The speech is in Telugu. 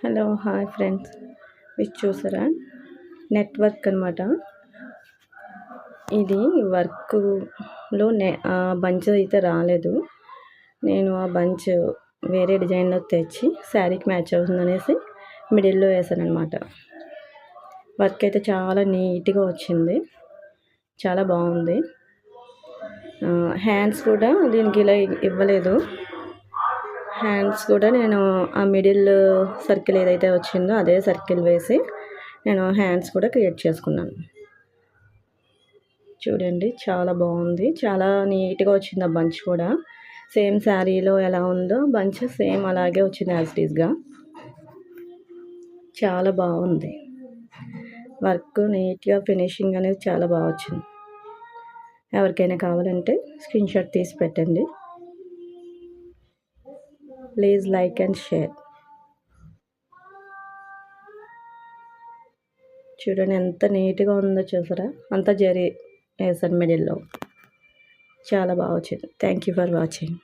హలో హాయ్ ఫ్రెండ్స్, ఇది చూసారా నెట్వర్క్ అనమాట. ఇది వర్క్లో బంచ్ అయితే రాలేదు. నేను ఆ బంచ్ వేరే డిజైన్లో తెచ్చి శారీకి మ్యాచ్ అవుతుందనేసి మిడిల్లో వేసాను అనమాట. వర్క్ అయితే చాలా నీట్గా వచ్చింది, చాలా బాగుంది. హ్యాండ్స్ కూడా దీనికి ఇలా ఇవ్వలేదు. హ్యాండ్స్ కూడా నేను ఆ మిడిల్ సర్కిల్ ఏదైతే వచ్చిందో అదే సర్కిల్ వేసి నేను హ్యాండ్స్ కూడా క్రియేట్ చేసుకున్నాను. చూడండి, చాలా బాగుంది, చాలా నీట్గా వచ్చింది. ఆ బంచ్ కూడా సేమ్ శారీలో ఎలా ఉందో బంచ్ సేమ్ అలాగే వచ్చింది, యాజ్ ఇట్ ఈస్గా. చాలా బాగుంది వర్క్, నీట్గా ఫినిషింగ్ అనేది చాలా బాగా వచ్చింది. ఎవరికైనా కావాలంటే స్క్రీన్ షాట్ తీసి పెట్టండి. Please like and share. చూడండి ఎంత నీట్గా ఉందో, చూసారా? అంతా జరీ వేసాను మిడిల్లో, చాలా బాగా వచ్చింది. Thank you for watching.